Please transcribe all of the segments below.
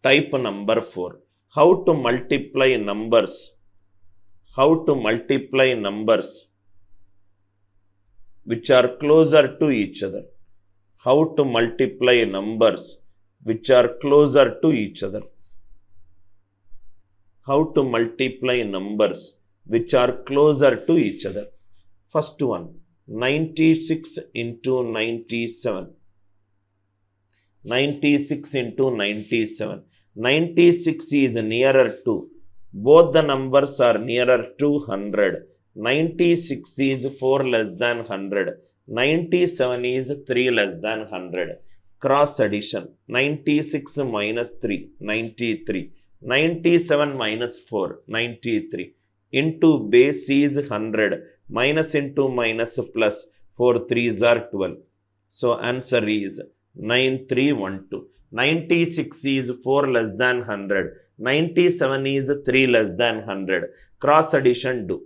Type number 4. How to multiply numbers? How to multiply numbers which are closer to each other? How to multiply numbers which are closer to each other? How to multiply numbers which are closer to each other? First one, 96 into 97. 96 into 97. 96 is nearer to. Both the numbers are nearer to 100. 96 is 4 less than 100. 97 is 3 less than 100. Cross addition. 96 minus 3, 93. 97 minus 4, 93. Into base is 100. Minus into minus plus. 4 3s are 12. So answer is 9312. 96 is 4 less than 100. 97 is 3 less than 100. Cross addition do.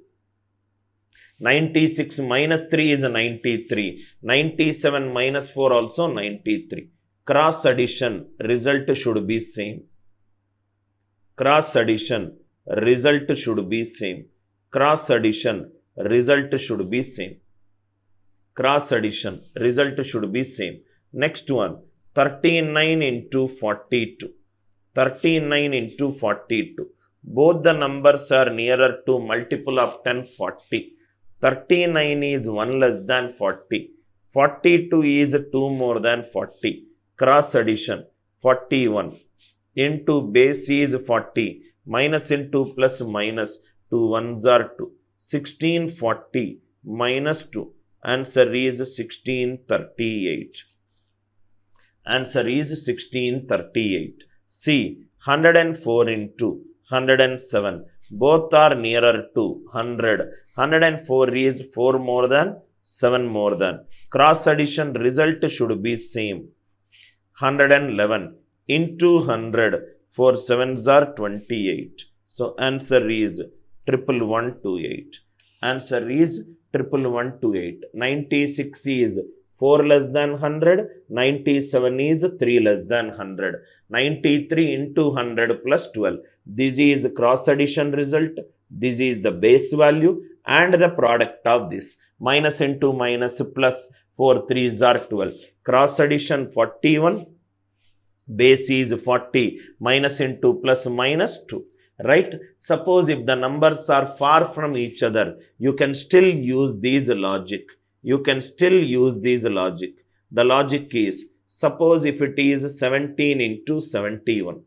96 minus 3 is 93. 97 minus 4 also 93. Cross addition, result should be same. Cross addition, result should be same. Cross addition, result should be same. Cross addition, result should be same. Next one, 39 into 42. 39 into 42. Both the numbers are nearer to multiple of 10, 40. 39 is 1 less than 40. 42 is 2 more than 40. Cross addition, 41. Into base is 40. Minus into plus minus. 2 1s are 2. 1640 minus 2. Answer is 1638. Answer is 1638. C. 104 into 107. Both are nearer to 100. 104 is 4 more than 7 more than. Cross addition result should be same. 111 into 100. 4 7s are 28. So answer is 11128. Answer is 11128. 96 is 4 less than 100. 97 is 3 less than 100. 93 into 100 plus 12. This is cross addition result. This is the base value and the product of this. Minus into minus plus 4 3s are 12. Cross addition 41. Base is 40. Minus into plus minus 2. Right? Suppose if the numbers are far from each other, you can still use these logic. You can still use these logic. The logic is, suppose if it is 17 into 71.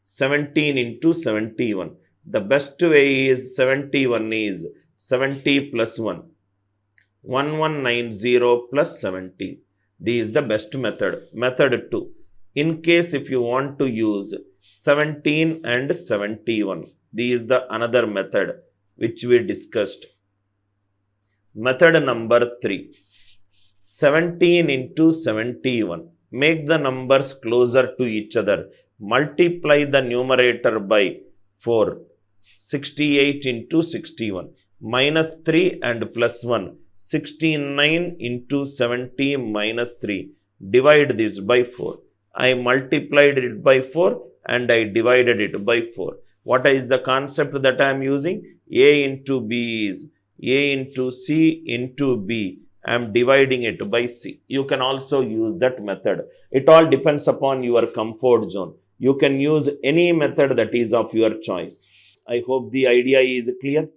17 into 71. The best way is 71 is 70 plus 1. 1190 plus 17. This is the best method. Method 2. In case if you want to use 17 and 71. This is the another method which we discussed. Method number 3. 17 into 71. Make the numbers closer to each other. Multiply the numerator by 4. 68 into 61. Minus 3 and plus 1. 69 into 70 minus 3. Divide this by 4. I multiplied it by 4 and I divided it by 4. What is the concept that I am using? A into B is A into C into B. I am dividing it by C. You can also use that method. It all depends upon your comfort zone. You can use any method that is of your choice. I hope the idea is clear.